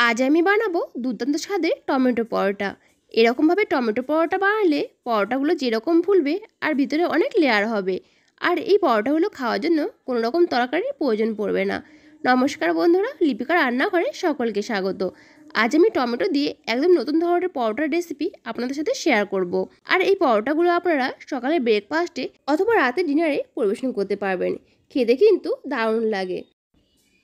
আজ আমি বানাবো দুর্দান্ত স্বাদের টমেটো পরোটা। এরকমভাবে টমেটো পরোটা বানালে পরোটাগুলো যেরকম ফুলবে আর ভিতরে অনেক লেয়ার হবে। আর এই পরোটাগুলো খাওয়ার জন্য কোনো রকম তরকারির প্রয়োজন পড়বে না। নমস্কার বন্ধুরা, লিপিকার রান্নাঘরে সকলকে স্বাগত। আজ আমি টমেটো দিয়ে একদম নতুন ধরনের পরোটার রেসিপি আপনাদের সাথে শেয়ার করব। আর এই পরোটাগুলো আপনারা সকালে ব্রেকফাস্টে অথবা রাতে ডিনারে পরিবেশন করতে পারবেন। খেতে কিন্তু দারুণ লাগে।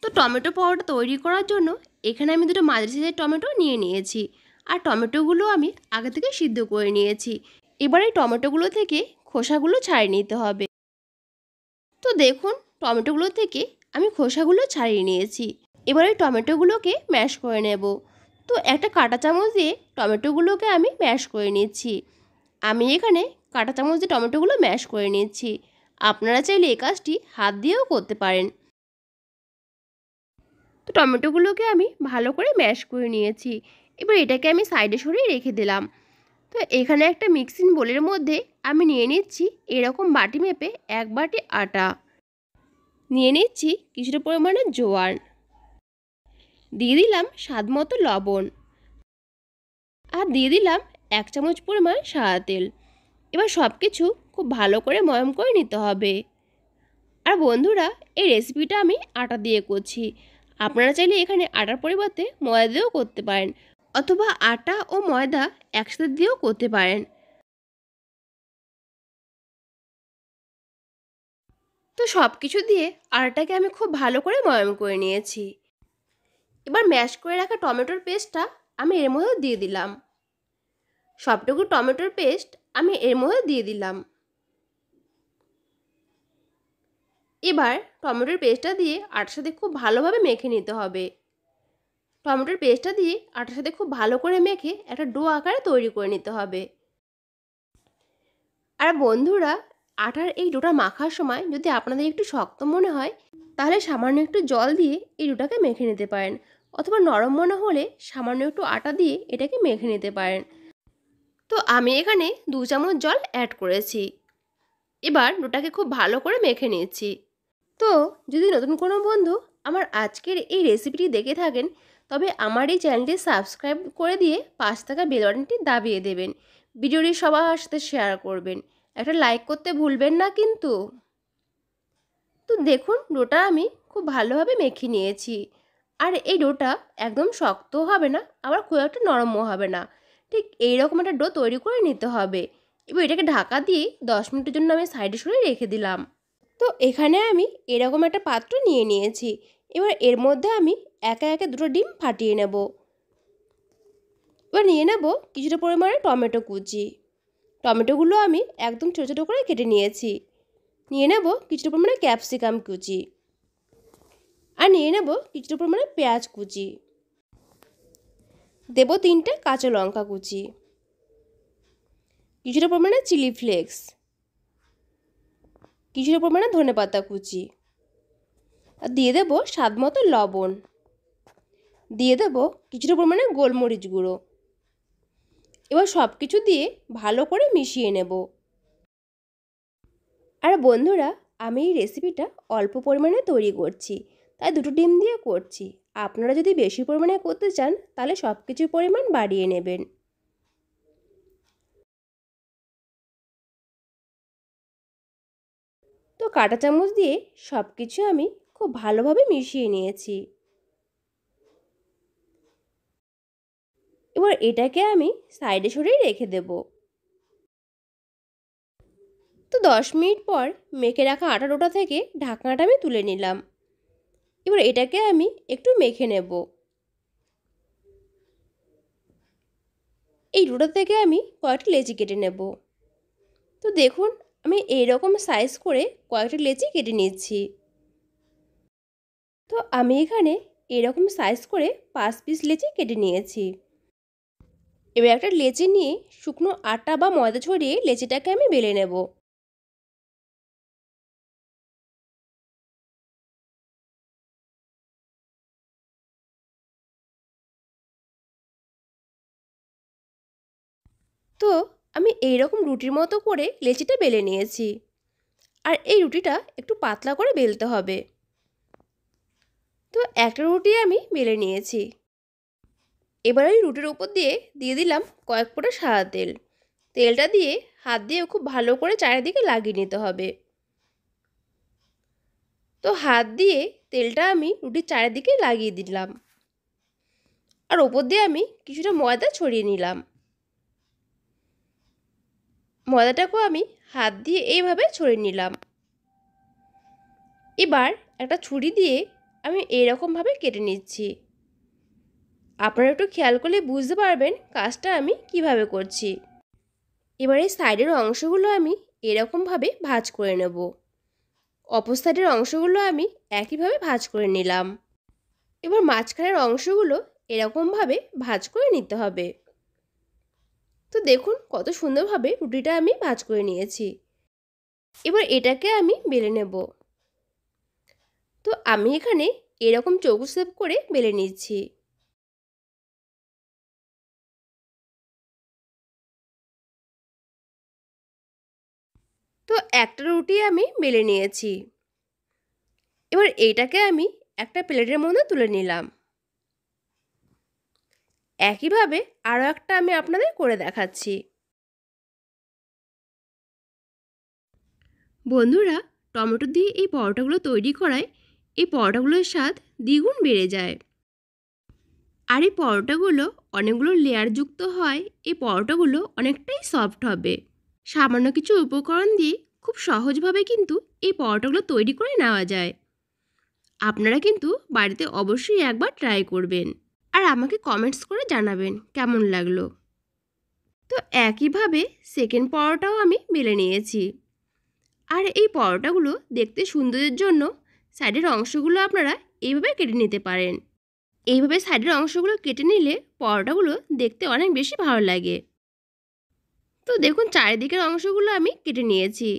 তো টমেটো পরোটা তৈরি করার জন্য এখানে আমি দুটো মাঝারি সাইজের টমেটো নিয়ে নিয়েছি। আর টমেটোগুলো আমি আগে থেকে সিদ্ধ করে নিয়েছি। এবার এই টমেটোগুলো থেকে খোসাগুলো ছাড়িয়ে নিতে হবে। তো দেখুন, টমেটোগুলো থেকে আমি খোসাগুলো ছাড়িয়ে নিয়েছি। এবার এই টমেটোগুলোকে ম্যাশ করে নেব। তো একটা কাঁটা চামচ দিয়ে টমেটোগুলোকে আমি ম্যাশ করে নিচ্ছি। আমি এখানে কাঁটা চামচ দিয়ে টমেটোগুলো ম্যাশ করে নিচ্ছি। আপনারা চাইলে এই কাজটি হাত দিয়েও করতে পারেন। তো টমেটোগুলোকে আমি ভালো করে ম্যাশ করে নিয়েছি। এবার এটাকে আমি সাইডে সরিয়ে রেখে দিলাম। তো এখানে একটা মিক্সিং বোলের মধ্যে আমি নিয়ে নিচ্ছি এরকম বাটি মেপে 1 বাটি আটা, নিয়ে নিচ্ছি কিছুটা পরিমাণে জোয়ান, দিয়ে দিলাম স্বাদ মতো লবণ, আর দিয়ে দিলাম 1 চামচ পরিমাণ সাদা তেল। এবার সব কিছু খুব ভালো করে ময়াম করে নিতে হবে। আর বন্ধুরা, এই রেসিপিটা আমি আটা দিয়ে করছি। আপনারা চাইলে এখানে আটার পরিবর্তে ময়দা দিয়েও করতে পারেন, অথবা আটা ও ময়দা একসাথে দিয়েও করতে পারেন। তো সব কিছু দিয়ে আটাটাকে আমি খুব ভালো করে ময়াম করে নিয়েছি। এবার ম্যাশ করে রাখা টমেটোর পেস্টটা আমি এর মধ্যে দিয়ে দিলাম। সবটুকু টমেটোর পেস্ট আমি এর মধ্যে দিয়ে দিলাম। এবার টমেটোর পেস্টটা দিয়ে আটার সাথে খুব ভালোভাবে মেখে নিতে হবে। টমেটোর পেস্টটা দিয়ে আটার সাথে খুব ভালো করে মেখে একটা ডো আকারে তৈরি করে নিতে হবে। আর বন্ধুরা, আটার এই ডোটা মাখার সময় যদি আপনাদের একটু শক্ত মনে হয়, তাহলে সামান্য একটু জল দিয়ে এই ডোটাকে মেখে নিতে পারেন, অথবা নরম মনে হলে সামান্য একটু আটা দিয়ে এটাকে মেখে নিতে পারেন। তো আমি এখানে 2 চামচ জল অ্যাড করেছি। এবার ডোটাকে খুব ভালো করে মেখে নিচ্ছি। তো যদি নতুন কোনো বন্ধু আমার আজকের এই রেসিপিটি দেখে থাকেন, তবে আমার এই চ্যানেলটি সাবস্ক্রাইব করে দিয়ে পাশে থাকা বেল বাটনটি দাবিয়ে দেবেন। ভিডিওটি সবার সাথে শেয়ার করবেন। একটা লাইক করতে ভুলবেন না কিন্তু। তো দেখুন, ডোটা আমি খুব ভালোভাবে মেখে নিয়েছি। আর এই ডোটা একদম শক্তও হবে না, আবার খুব একটা নরমও হবে না। ঠিক এইরকম একটা ডো তৈরি করে নিতে হবে। এবার এটাকে ঢাকা দিয়ে 10 মিনিটের জন্য আমি সাইডে সরিয়ে রেখে দিলাম। তো এখানে আমি এরকম একটা পাত্র নিয়ে নিয়েছি। এবার এর মধ্যে আমি একে একে দুটো ডিম ফাটিয়ে নেব। এবার নিয়ে নেব কিছুটা পরিমাণে টমেটো কুচি। টমেটোগুলো আমি একদম ছোটো ছোটো করে কেটে নিয়েছি। নিয়ে নেব কিছুটা পরিমাণে ক্যাপসিকাম কুচি, আর নিয়ে নেব কিছুটা পরিমাণে পেঁয়াজ কুচি। দেব 3টে কাঁচা লঙ্কা কুচি, কিছুটা পরিমাণে চিলি ফ্লেক্স, কিছুটা পরিমাণে ধনেপাতা কুচি, আর দিয়ে দেব স্বাদ মতো লবণ, দিয়ে দেব কিছুটা পরিমাণে গোলমরিচ গুঁড়ো। এবার সব কিছু দিয়ে ভালো করে মিশিয়ে নেব। আর বন্ধুরা, আমি এই রেসিপিটা অল্প পরিমাণে তৈরি করছি, তাই 2টো ডিম দিয়ে করছি। আপনারা যদি বেশি পরিমাণে করতে চান, তাহলে সব কিছুর পরিমাণ বাড়িয়ে নেবেন। তো কাঁটা চামচ দিয়ে সব কিছু আমি খুব ভালোভাবে মিশিয়ে নিয়েছি। এবার এটাকে আমি সাইডে সরিয়ে রেখে দেব। তো 10 মিনিট পর মেখে রাখা আটা ডোটা থেকে ঢাকনাটা আমি তুলে নিলাম। এবার এটাকে আমি একটু মেখে নেব। এই ডোটা থেকে আমি কয়েকটা লেচি কেটে নেব। তো দেখুন, আমি এইরকম সাইজ করে কয়েকটা লেচি কেটে নিচ্ছি। তো আমি এখানে এরকম সাইজ করে 5 পিস লেচি কেটে নিয়েছি। এবার একটা লেচি নিয়ে শুকনো আটা বা ময়দা ছড়িয়ে লেচিটাকে আমি বেলে নেব। তো আমি এইরকম রুটির মতো করে লেচিটা বেলে নিয়েছি। আর এই রুটিটা একটু পাতলা করে বেলতে হবে। তো একটা রুটি আমি বেলে নিয়েছি। এবার ওই রুটির উপর দিয়ে দিলাম কয়েক ফোঁটা সাদা তেল। তেলটা দিয়ে হাত দিয়ে খুব ভালো করে চারিদিকে লাগিয়ে নিতে হবে। তো হাত দিয়ে তেলটা আমি রুটির চারিদিকে লাগিয়ে দিলাম, আর ওপর দিয়ে আমি কিছুটা ময়দা ছড়িয়ে নিলাম। ময়দাটাকেও আমি হাত দিয়ে এইভাবে ছড়িয়ে নিলাম। এবার একটা ছুরি দিয়ে আমি এইরকমভাবে কেটে নিচ্ছি। আপনারা একটু খেয়াল করলে বুঝতে পারবেন কাজটা আমি কিভাবে করছি। এবার এই সাইডের অংশগুলো আমি এরকমভাবে ভাঁজ করে নেব। অপর সাইডের অংশগুলো আমি একইভাবে ভাঁজ করে নিলাম। এবার মাঝখানের অংশগুলো এরকমভাবে ভাঁজ করে নিতে হবে। তো দেখুন কত সুন্দরভাবে রুটিটা আমি ভাঁজ করে নিয়েছি। এবার এটাকে আমি বেলে নেব। তো আমি এখানে এরকম চৌকো শেপ করে বেলে নিচ্ছি। তো একটা রুটি আমি বেলে নিয়েছি। এবার এইটাকে আমি একটা প্লেটের মধ্যে তুলে নিলাম। একইভাবে আরও একটা আমি আপনাদের করে দেখাচ্ছি। বন্ধুরা, টমেটো দিয়ে এই পরোটাগুলো তৈরি করায় এই পরোটাগুলোর স্বাদ দ্বিগুণ বেড়ে যায়। আর এই পরোটাগুলো অনেকগুলো লেয়ারযুক্ত হয়। এই পরোটাগুলো অনেকটাই সফট হবে। সামান্য কিছু উপকরণ দিয়ে খুব সহজভাবে কিন্তু এই পরোটাগুলো তৈরি করে নেওয়া যায়। আপনারা কিন্তু বাড়িতে অবশ্যই একবার ট্রাই করবেন, আর আমাকে কমেন্টস করে জানাবেন কেমন লাগলো। তো একইভাবে সেকেন্ড পরোটাও আমি বেলে নিয়েছি। আর এই পরোটাগুলো দেখতে সুন্দরের জন্য সাইডের অংশগুলো আপনারা এইভাবে কেটে নিতে পারেন। এইভাবে সাইডের অংশগুলো কেটে নিলে পরোটাগুলো দেখতে অনেক বেশি ভালো লাগে। তো দেখুন চারিদিকের অংশগুলো আমি কেটে নিয়েছি।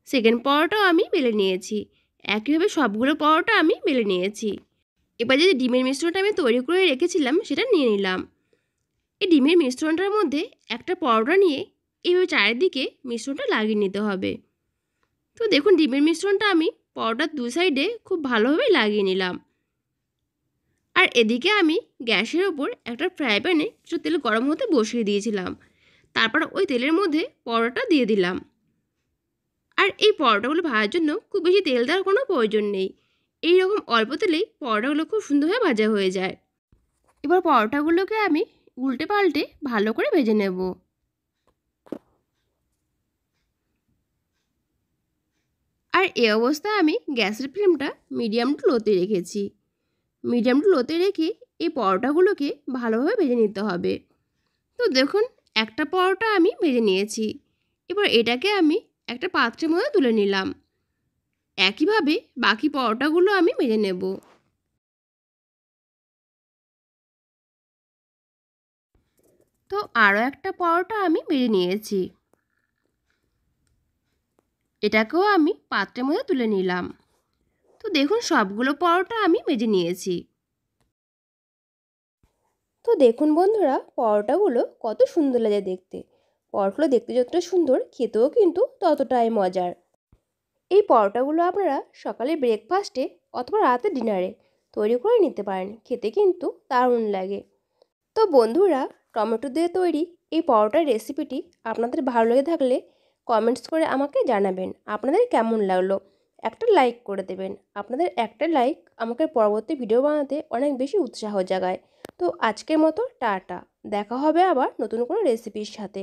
সেকেন্ড পরোটাও আমি বেলে নিয়েছি। একইভাবে সবগুলো পরোটা আমি বেলে নিয়েছি। এবার যে ডিমের মিশ্রণটা আমি তৈরি করে রেখেছিলাম সেটা নিয়ে নিলাম। এই ডিমের মিশ্রণটার মধ্যে একটা পরোটা নিয়ে এইভাবে চারিদিকে মিশ্রণটা লাগিয়ে নিতে হবে। তো দেখুন ডিমের মিশ্রণটা আমি পরোটার দু সাইডে খুব ভালোভাবে লাগিয়ে নিলাম। আর এদিকে আমি গ্যাসের ওপর একটা ফ্রাই প্যানে কিছু তেল গরম হতে বসিয়ে দিয়েছিলাম। তারপর ওই তেলের মধ্যে পরোটা দিয়ে দিলাম। আর এই পরোটাগুলো ভাজার জন্য খুব বেশি তেল দেওয়ার কোনো প্রয়োজন নেই। এই রকম অল্প তেলেই পরোটাগুলো খুব সুন্দরভাবে ভাজা হয়ে যায়। এবার পরোটাগুলোকে আমি উল্টে পাল্টে ভালো করে ভেজে নেব। আর এই অবস্থায় আমি গ্যাসের ফ্লেমটা মিডিয়াম টু লোতে রেখেছি। মিডিয়াম টু লোতে রেখে এই পরোটাগুলোকে ভালোভাবে ভেজে নিতে হবে। তো দেখুন একটা পরোটা আমি ভেজে নিয়েছি। এবার এটাকে আমি একটা পাত্রের মধ্যে তুলে নিলাম। একইভাবে বাকি পরোটাগুলো আমি ভেজে নেব। তো আরও একটা পরোটা আমি ভেজে নিয়েছি। এটাকেও আমি পাত্রের মধ্যে তুলে নিলাম। তো দেখুন সবগুলো পরোটা আমি ভেজে নিয়েছি। তো দেখুন বন্ধুরা, পরোটাগুলো কত সুন্দর লাগে দেখতে। পরোটাগুলো দেখতে যতটা সুন্দর, খেতেও কিন্তু ততটাই মজার। এই পরোটাগুলো আপনারা সকালে ব্রেকফাস্টে অথবা রাতে ডিনারে তৈরি করে নিতে পারেন। খেতে কিন্তু দারুণ লাগে। তো বন্ধুরা, টমেটো দিয়ে তৈরি এই পরোটার রেসিপিটি আপনাদের ভালো লেগে থাকলে কমেন্টস করে আমাকে জানাবেন আপনাদের কেমন লাগলো। একটা লাইক করে দেবেন। আপনাদের একটা লাইক আমাকে পরবর্তী ভিডিও বানাতে অনেক বেশি উৎসাহ জাগায়। তো আজকের মতো টাটা। দেখা হবে আবার নতুন কোনো রেসিপির সাথে।